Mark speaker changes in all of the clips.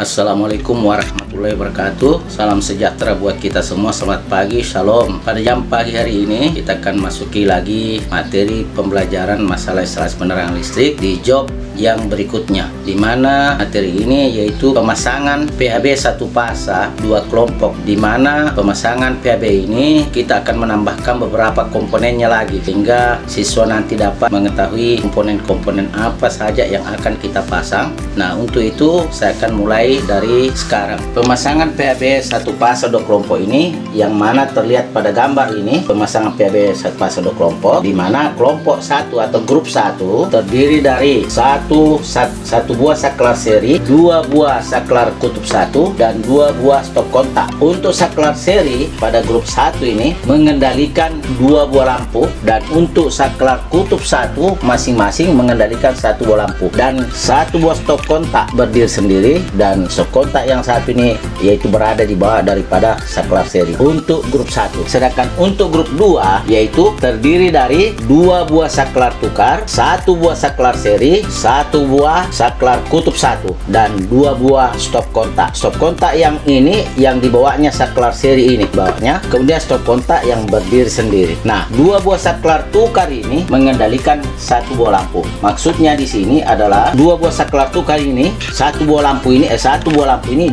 Speaker 1: Assalamualaikum warahmatullahi wabarakatuh. Salam sejahtera buat kita semua. Selamat pagi, shalom. Pada jam pagi hari ini kita akan masuki lagi materi pembelajaran masalah instalasi penerangan listrik di job yang berikutnya, di mana materi ini yaitu pemasangan PAB satu pasa 2 kelompok, di mana pemasangan PAB ini kita akan menambahkan beberapa komponennya lagi sehingga siswa nanti dapat mengetahui komponen-komponen apa saja yang akan kita pasang. Nah, untuk itu saya akan mulai dari sekarang. Pemasangan PAB satu pasa 2 kelompok ini yang mana terlihat pada gambar ini, pemasangan PAB satu pasa 2 kelompok, di mana kelompok 1 atau grup 1 terdiri dari satu buah saklar seri, 2 buah saklar kutub 1, dan 2 buah stop kontak. Untuk saklar seri pada grup 1 ini mengendalikan 2 buah lampu, dan untuk saklar kutub 1 masing-masing mengendalikan 1 buah lampu, dan 1 buah stop kontak berdiri sendiri, dan stop kontak yang satu ini yaitu berada di bawah daripada saklar seri untuk grup 1. Sedangkan untuk grup 2 yaitu terdiri dari 2 buah saklar tukar, 1 buah saklar seri, 1 buah saklar kutub 1, dan 2 buah stop kontak. Stop kontak yang ini yang dibawanya saklar seri ini bawahnya, kemudian stop kontak yang berdiri sendiri. Nah, 2 buah saklar tukar ini mengendalikan 1 buah lampu. Maksudnya di sini adalah 2 buah saklar tukar ini, 1 buah lampu ini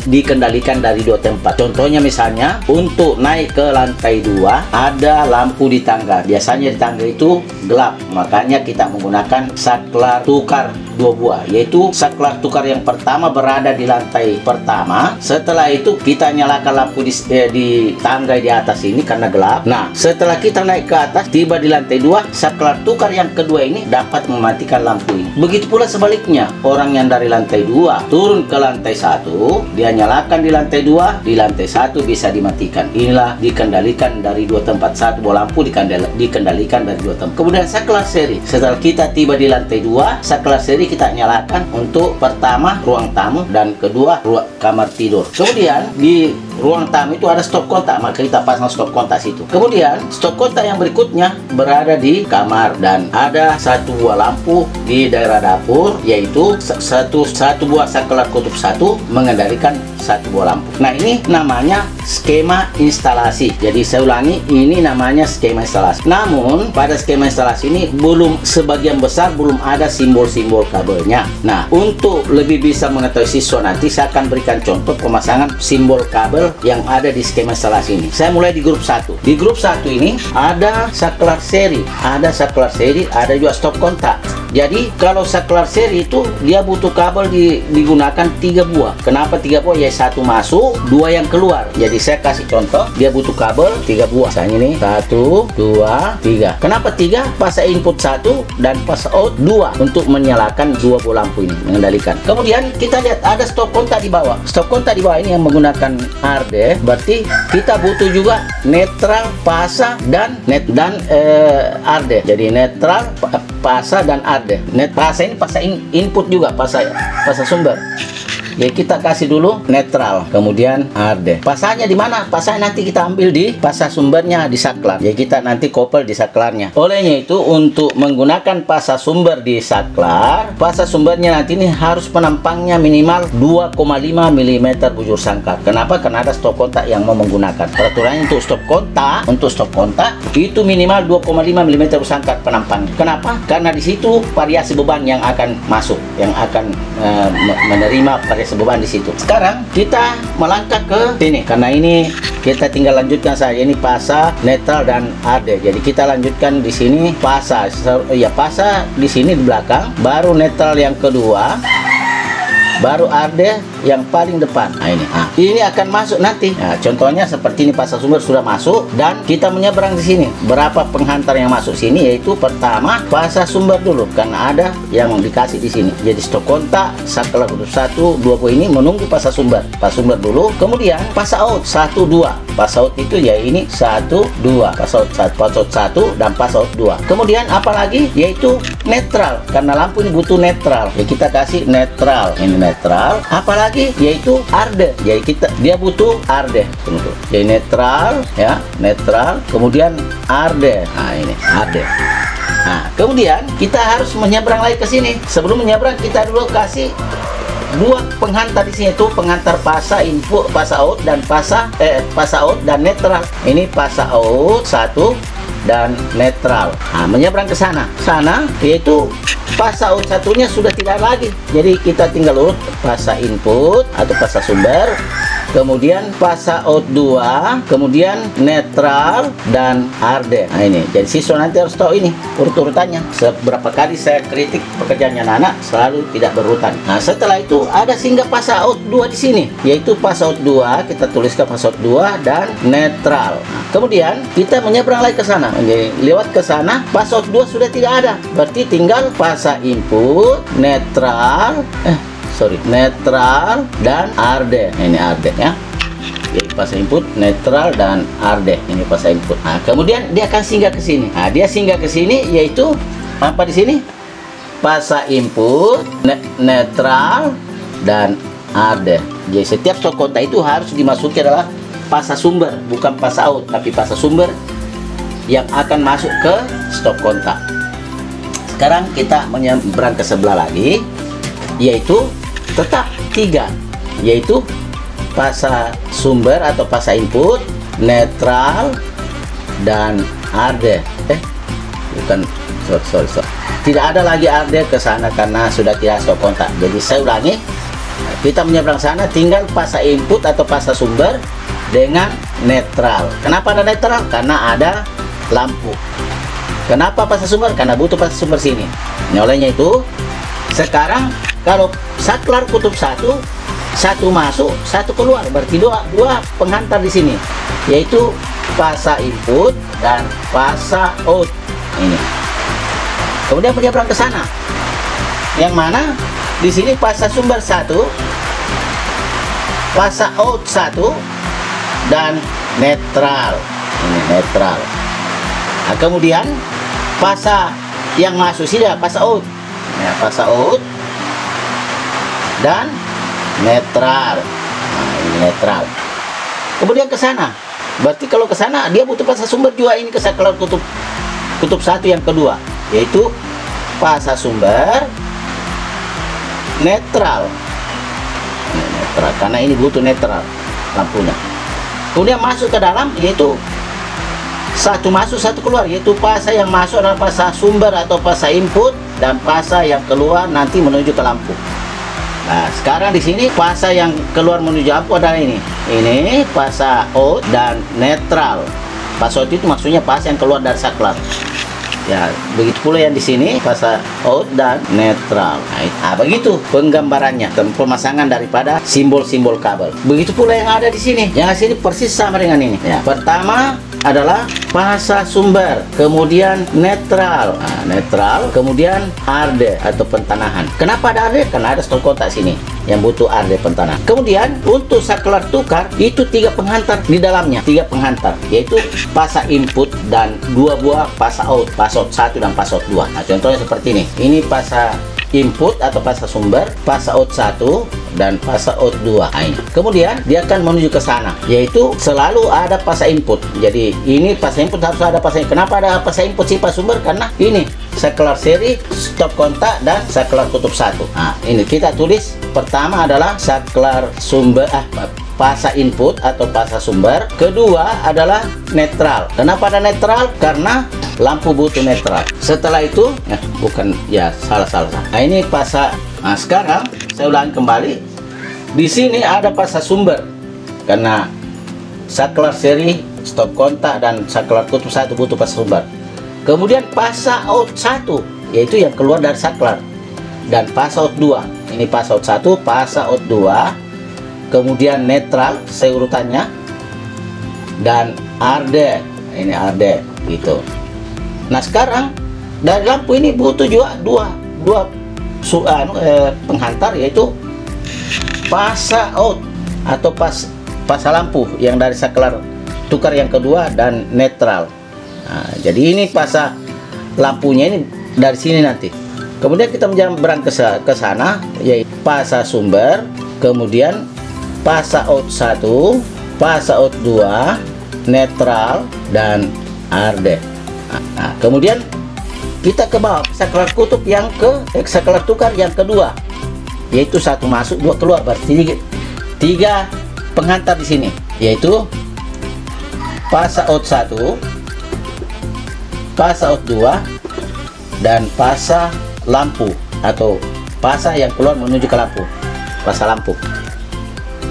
Speaker 1: dikendalikan dari 2 tempat. Contohnya misalnya untuk naik ke lantai 2 ada lampu di tangga. Biasanya di tangga itu gelap, makanya kita menggunakan saklar tukar 2 buah, yaitu saklar tukar yang pertama berada di lantai pertama. Setelah itu kita nyalakan lampu di tangga di atas ini karena gelap. Nah, setelah kita naik ke atas tiba di lantai 2, saklar tukar yang kedua ini dapat mematikan lampu ini. Begitu pula sebaliknya, orang yang dari lantai 2 turun ke lantai 1, dia nyalakan di lantai 2, di lantai 1 bisa dimatikan. Inilah dikendalikan dari 2 tempat. 1 buah lampu dikendalikan dari 2 tempat. Kemudian saklar seri, setelah kita tiba di lantai 2, saklar seri kita nyalakan untuk pertama ruang tamu dan kedua ruang kamar tidur. Kemudian di ruang tamu itu ada stop kontak, maka kita pasang stop kontak situ. Kemudian stop kontak yang berikutnya berada di kamar dan ada 1 buah lampu di daerah dapur, yaitu satu buah saklar kutub 1 mengendalikan 1 buah lampu. Nah, ini namanya skema instalasi. Jadi saya ulangi, ini namanya skema instalasi. Namun pada skema instalasi ini sebagian besar belum ada simbol-simbol kabelnya. Nah, untuk lebih bisa mengetahui siswa nanti saya akan berikan contoh pemasangan simbol kabel yang ada di skema instalasi ini. Saya mulai di grup 1. Di grup 1 ini ada saklar seri, ada juga stop kontak. Jadi kalau saklar seri itu dia butuh kabel digunakan 3 buah. Kenapa 3 buah? Ya 1 masuk, 2 yang keluar. Jadi saya kasih contoh, dia butuh kabel 3 buah. Misalnya ini 1, 2, 3. Kenapa 3? Pas input 1 dan pas out 2 untuk menyalakan 2 buah lampu ini, mengendalikan. Kemudian kita lihat ada stop kontak di bawah. Stop kontak di bawah ini yang menggunakan RD, berarti kita butuh juga netral, pasa dan RD. Jadi netral, pasa dan RD. Pasa ini pasa input juga, pasa sumber. Jadi kita kasih dulu netral, kemudian RD. Pasanya di mana? Pasanya nanti kita ambil di pasa sumbernya di saklar. Jadi kita nanti couple di saklarnya. Olehnya itu untuk menggunakan pasa sumber di saklar, pasa sumbernya nanti ini harus penampangnya minimal 2,5 mm bujur sangkar. Kenapa? Karena ada stop kontak yang mau menggunakan. Peraturannya untuk stop kontak itu minimal 2,5 mm bujur sangkar penampangnya. Kenapa? Karena di situ variasi beban yang akan masuk, yang akan menerima variasi beban di situ. Sekarang kita melangkah ke sini, karena ini kita tinggal lanjutkan saja. Ini pasa, netral dan RD. Jadi kita lanjutkan di sini pasa, ya pasa di sini di belakang, baru netral yang kedua, baru RD yang paling depan. Nah, ini akan masuk nanti. Nah, contohnya seperti ini, pasa sumber sudah masuk dan kita menyeberang di sini. Berapa penghantar yang masuk sini? Yaitu pertama pasa sumber dulu, karena ada yang dikasih di sini. Jadi stop kontak saklar kutub 1, 2 buah ini menunggu pasa sumber dulu. Kemudian pasa out 1, 2. Pasa out itu ya ini 1, 2. Pasa out 1 dan pasa out 2. Kemudian apalagi? Yaitu netral, karena lampu ini butuh netral. Ya kita kasih netral. Ini netral. Apalagi? Yaitu RD. Jadi dia butuh RD. Jadi netral, ya, netral, kemudian RD. Nah, ini RD. Nah, kemudian kita harus menyeberang lagi ke sini. Sebelum menyeberang kita dulu kasih dua penghantar di sini, itu penghantar fasa input, fasa out dan fasa out dan netral. Ini fasa out satu dan netral. Nah, menyeberang ke sana yaitu fasa out satunya sudah tidak lagi, jadi kita tinggal urut fasa input atau fasa sumber, kemudian fasa out 2, kemudian netral dan RD. Nah ini, jadi siswa nanti harus tahu ini urut-urutannya. Seberapa kali saya kritik pekerjaannya anak selalu tidak berurutan. Nah setelah itu ada singgah fasa out 2 di sini, yaitu fasa out 2, kita tuliskan fasa out 2 dan netral. Nah, kemudian kita menyeberang lagi ke sana. Jadi lewat ke sana, fasa out 2 sudah tidak ada, berarti tinggal fasa input, netral dan RD. Ini RD ya. Jadi fasa input, netral dan RD. Ini fasa input. Nah, kemudian dia akan singgah ke sini. Nah, dia singgah ke sini yaitu apa di sini? Fasa input, netral dan RD. Jadi setiap stop kontak itu harus dimasuki adalah fasa sumber, bukan fasa out, tapi fasa sumber yang akan masuk ke stop kontak. Sekarang kita menyeberang ke sebelah lagi, yaitu tetap 3, yaitu fasa sumber atau fasa input, netral dan RD. Bukan, sorry. Tidak ada lagi RD ke sana karena sudah tidak stop kontak. Jadi saya ulangi, kita menyeberang sana tinggal fasa input atau fasa sumber dengan netral. Kenapa ada netral? Karena ada lampu. Kenapa fasa sumber? Karena butuh fasa sumber sini. Nah, olehnya itu sekarang kalau saklar kutub satu masuk, satu keluar, berarti dua penghantar di sini, yaitu fasa input dan fasa out. Ini. Kemudian menyeberang ke sana, yang mana di sini fasa sumber 1, fasa out 1 dan netral. Ini netral. Nah, kemudian fasa yang masuk sini adalah fasa out. Ya, fasa out dan netral. Nah, ini netral. Kemudian ke sana. Berarti kalau ke sana dia butuh fasa sumber juga, ini ke saklar kutub 1 yang kedua, yaitu fasa sumber netral. Ini netral karena ini butuh netral lampunya. Kemudian masuk ke dalam, yaitu satu masuk satu keluar, yaitu fasa yang masuk adalah fasa sumber atau fasa input, dan fasa yang keluar nanti menuju ke lampu. Nah, sekarang di sini fasa yang keluar menuju lampu adalah ini fasa out dan netral. Fasa out itu maksudnya fasa yang keluar dari saklar. Ya, begitu pula yang di sini fasa out dan netral. Nah, begitu penggambarannya, pemasangan daripada simbol-simbol kabel. Begitu pula yang ada di sini. Yang sini persis sama dengan ini. Ya, pertama adalah fasa sumber, kemudian netral. Nah, netral, kemudian RD atau pentanahan. Kenapa ada RD? Karena ada stop kontak sini yang butuh RD pentanahan. Kemudian untuk saklar tukar itu 3 penghantar di dalamnya, 3 penghantar, yaitu fasa input dan 2 buah fasa out 1 dan fasa out 2. Nah, contohnya seperti ini. Ini fasa input atau fasa sumber, fasa out 1 dan fasa out 2. Kemudian dia akan menuju ke sana, yaitu selalu ada fasa input. Jadi ini fasa input harus ada fasa. Kenapa ada fasa input si fasa sumber? Karena ini saklar seri, stop kontak dan saklar kutub 1. Nah, ini kita tulis pertama adalah saklar sumber fasa input atau fasa sumber, kedua adalah netral. Kenapa ada netral? Karena lampu butuh netral. Setelah itu salah. Nah, ini fasa. Nah, sekarang saya ulangi kembali. Di sini ada fasa sumber karena saklar seri, stop kontak dan saklar kutub 1 butuh fasa sumber. Kemudian fasa out 1 yaitu yang keluar dari saklar, dan fasa out 2. Ini fasa out 1, fasa out 2. Kemudian netral seurutannya, dan RD. Ini RD gitu. Nah, sekarang dari lampu ini butuh juga dua penghantar, yaitu fasa out atau fasa lampu yang dari saklar tukar yang kedua dan netral. Nah, jadi ini fasa lampunya ini dari sini nanti. Kemudian kita menyeberang ke sana, yaitu fasa sumber, kemudian fasa out 1, fasa out 2, netral dan RD. Nah, kemudian kita ke bawah saklar kutub yang saklar tukar yang kedua. yaitu satu masuk dua keluar, berarti tiga penghantar di sini, yaitu fase out 1, fase out 2, dan fase lampu atau fase yang keluar menuju ke lampu, fase lampu.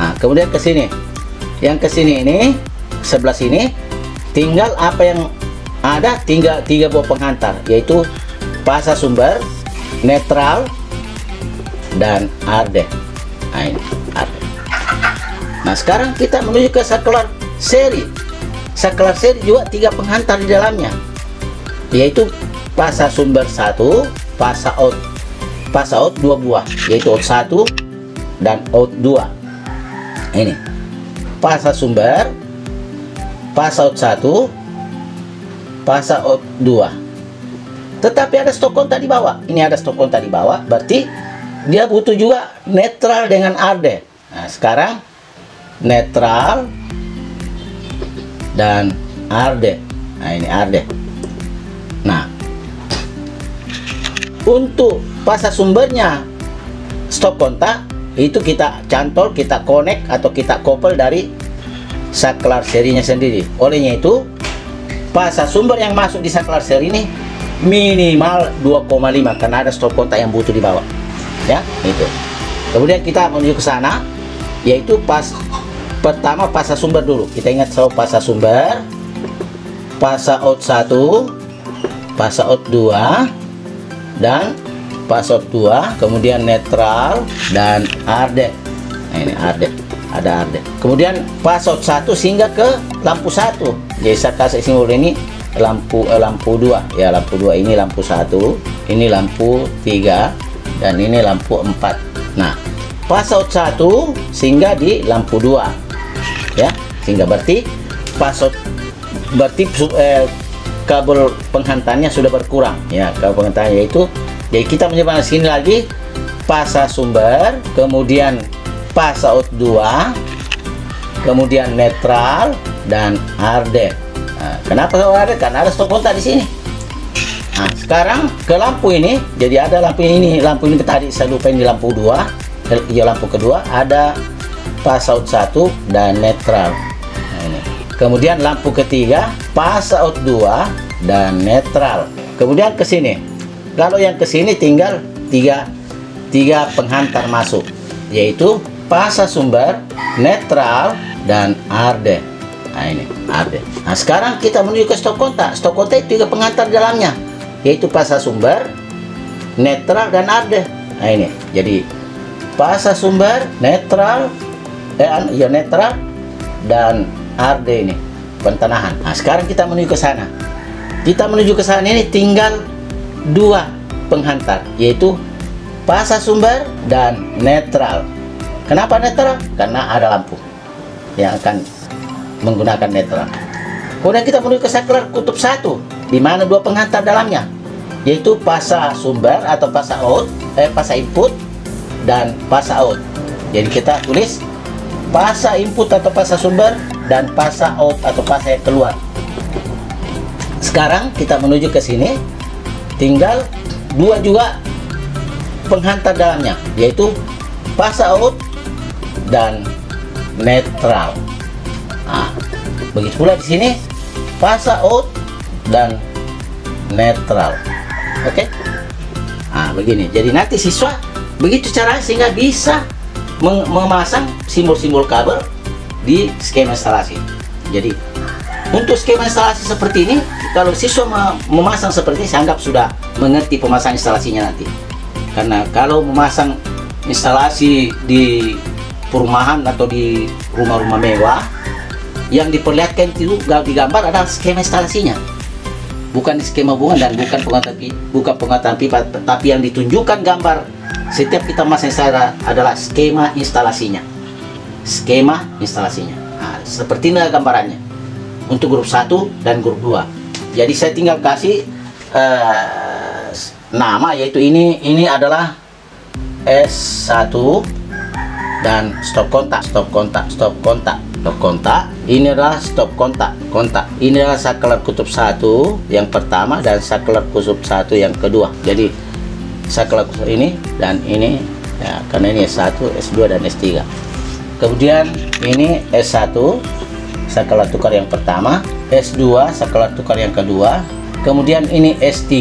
Speaker 1: Nah, kemudian ke sini, yang ke sini ini sebelah sini tinggal apa yang ada, tinggal tiga buah penghantar, yaitu fase sumber, netral, dan RD. Nah, ini RD. Nah, sekarang kita menuju ke saklar seri. Saklar seri juga tiga penghantar di dalamnya, yaitu fase sumber 1, fase out 2 buah, yaitu out 1 dan out 2. Ini fase sumber, fase out 1, fase out 2. Tetapi ada stop kontak di bawah. Ini ada stop kontak di bawah, berarti dia butuh juga netral dengan RD. Nah, sekarang netral dan RD. Nah, ini RD. Nah, untuk fase sumbernya stop kontak itu kita cantol, kita connect atau kita couple dari saklar serinya sendiri. Olehnya itu fase sumber yang masuk di saklar seri ini minimal 2,5 karena ada stop kontak yang butuh di bawah. Ya, itu. Kemudian kita menuju ke sana, yaitu pertama fase sumber dulu. Kita ingat selalu fase sumber, fase out 1, fase out 2, dan fase out 2, kemudian netral dan RD. Nah, ini RD, ada RD. Kemudian fase out 1 sehingga ke lampu 1. Jadi saya kasih simbol ini lampu 2 ya, lampu 2 ini lampu 1, ini lampu 3, dan ini lampu 4. Nah, fase out 1 sehingga di lampu 2 ya, sehingga berarti fase out berarti kabel penghantarnya sudah berkurang ya, kabel penghantarnya, yaitu jadi kita menyebutkan sini lagi fase sumber, kemudian fase out 2, kemudian netral dan RD. Nah, kenapa ada? Karena ada stop kontak di sini. Nah, sekarang ke lampu ini, jadi ada lampu ini tadi saya lupa, ini lampu 2, ya lampu kedua ada fase out 1 dan netral. Nah, ini. Kemudian lampu ketiga fase out 2 dan netral. Kemudian ke sini. Kalau yang ke sini tinggal tiga penghantar masuk, yaitu fase sumber, netral, dan RD. Nah, ini RD. Nah, sekarang kita menuju ke stop kontak. Stop kontak itu tiga penghantar di dalamnya, yaitu fase sumber, netral, dan RD. Nah, ini jadi fase sumber, netral, netral, dan RD ini pentenahan. Nah, sekarang kita menuju ke sana. Kita menuju ke sana ini tinggal dua penghantar, yaitu fase sumber dan netral. Kenapa netral? Karena ada lampu yang akan menggunakan netral. Kemudian kita menuju ke saklar kutub 1, di mana dua penghantar dalamnya, yaitu fase sumber atau fase out, fase input dan fase out. Jadi kita tulis fase input atau fase sumber dan fase out atau fase yang keluar. Sekarang kita menuju ke sini, tinggal dua juga penghantar dalamnya, yaitu fase out dan netral. Nah, begitu pula di sini fase out dan netral. Oke. Nah, begini. Jadi nanti siswa begitu caranya sehingga bisa memasang simbol-simbol kabel di skema instalasi. Jadi untuk skema instalasi seperti ini, kalau siswa memasang seperti ini, saya anggap sudah mengerti pemasangan instalasinya nanti. Karena kalau memasang instalasi di perumahan atau di rumah-rumah mewah, yang diperlihatkan itu di gambar adalah skema instalasinya, bukan skema hubungan dan bukan pengetahuan pipa, tapi yang ditunjukkan gambar setiap kita masang adalah skema instalasinya. Skema instalasinya. Nah, seperti ini gambarannya untuk grup 1 dan grup 2. Jadi saya tinggal kasih nama, yaitu ini adalah S1 dan stop kontak. Ini adalah stop kontak. Ini adalah saklar kutub 1 yang pertama dan saklar kutub 1 yang kedua. Jadi saklar kutub ini dan ini Ya, karena ini S1, S2 dan S3. Kemudian ini S1 skala tukar yang pertama, S2 skala tukar yang kedua, kemudian ini S3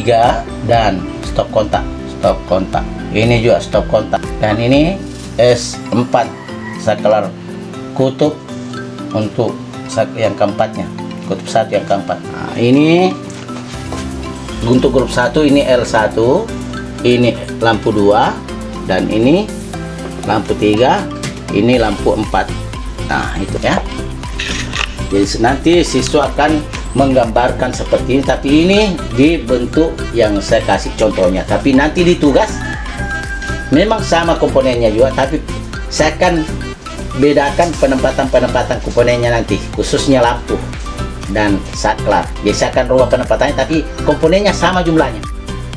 Speaker 1: dan stop kontak. Ini juga stop kontak, dan ini S4 skala kutub untuk yang keempatnya, kutub 1 yang keempat. Nah, ini untuk grup 1 ini L1, ini lampu 2, dan ini lampu 3, ini lampu 4. Nah, itu ya. Jadi nanti siswa akan menggambarkan seperti ini, tapi ini dibentuk yang saya kasih contohnya. Tapi nanti di tugas memang sama komponennya juga, tapi saya akan bedakan penempatan komponennya nanti, khususnya lampu dan saklar. Biasa akan rubah penempatannya, tapi komponennya sama jumlahnya,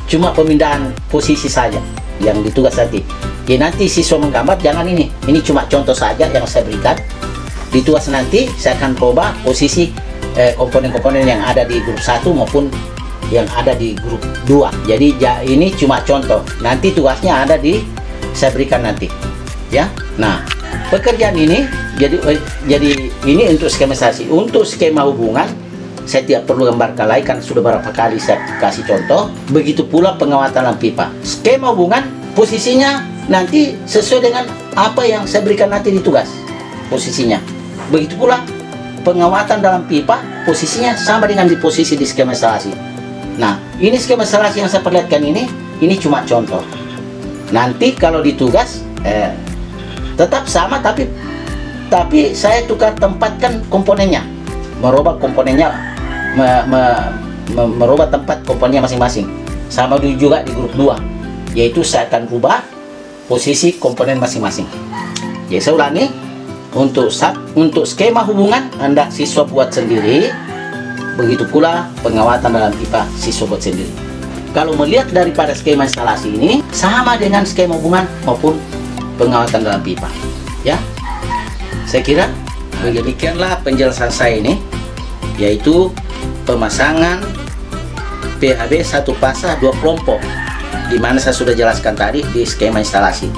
Speaker 1: cuma pemindahan posisi saja yang ditugas nanti. Jadi nanti siswa menggambar, jangan ini cuma contoh saja yang saya berikan. Di tugas nanti saya akan rubah posisi komponen-komponen yang ada di grup 1 maupun yang ada di grup 2. Jadi ini cuma contoh, nanti tugasnya ada saya berikan nanti ya. Nah, pekerjaan ini jadi ini untuk skematisasi. Untuk skema hubungan saya tidak perlu gambarkan lagi kan sudah berapa kali saya kasih contoh. Begitu pula pengawatan dalam pipa. Skema hubungan posisinya nanti sesuai dengan apa yang saya berikan nanti di tugas posisinya. Begitu pula pengawatan dalam pipa posisinya sama dengan di posisi di skema instalasi. Nah, ini skema instalasi yang saya perlihatkan ini cuma contoh. Nanti kalau di tugas tetap sama, tapi saya tukar tempatkan komponennya, merubah komponennya, merubah tempat komponennya masing-masing. Sama juga di grup 2, yaitu saya akan rubah posisi komponen masing-masing. Jadi saya ulangi, untuk skema hubungan hendak siswa buat sendiri, begitu pula pengawatan dalam pipa siswa buat sendiri. Kalau melihat daripada skema instalasi ini sama dengan skema hubungan maupun pengawatan dalam pipa ya. Saya kira demikianlah penjelasan saya ini, yaitu pemasangan PHB 1 pasah 2 kelompok, di mana saya sudah jelaskan tadi di skema instalasi.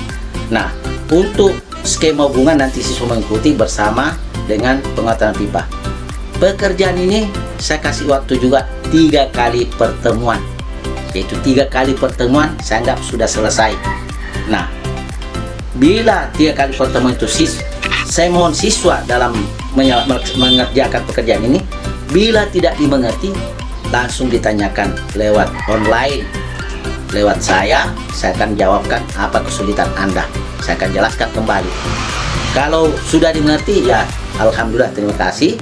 Speaker 1: Nah, untuk skema hubungan nanti siswa mengikuti bersama dengan pengawatan pipa. Pekerjaan ini saya kasih waktu juga 3 kali pertemuan, yaitu 3 kali pertemuan saya anggap sudah selesai. Nah, bila 3 kali pertemuan itu saya mohon siswa dalam mengerjakan pekerjaan ini, bila tidak dimengerti langsung ditanyakan lewat online, lewat saya akan jawabkan apa kesulitan Anda, saya akan jelaskan kembali. Kalau sudah dimengerti ya alhamdulillah, terima kasih.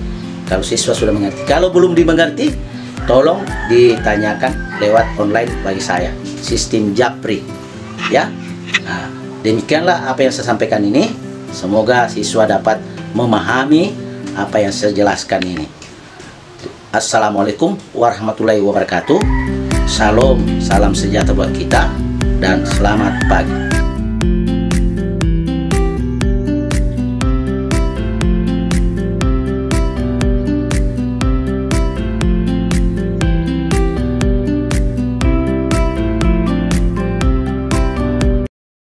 Speaker 1: Kalau siswa sudah mengerti, kalau belum dimengerti tolong ditanyakan lewat online bagi saya, sistem Japri ya. Nah, demikianlah apa yang saya sampaikan ini. Semoga siswa dapat memahami apa yang saya jelaskan ini. Assalamualaikum warahmatullahi wabarakatuh. Salam sejahtera buat kita dan selamat pagi.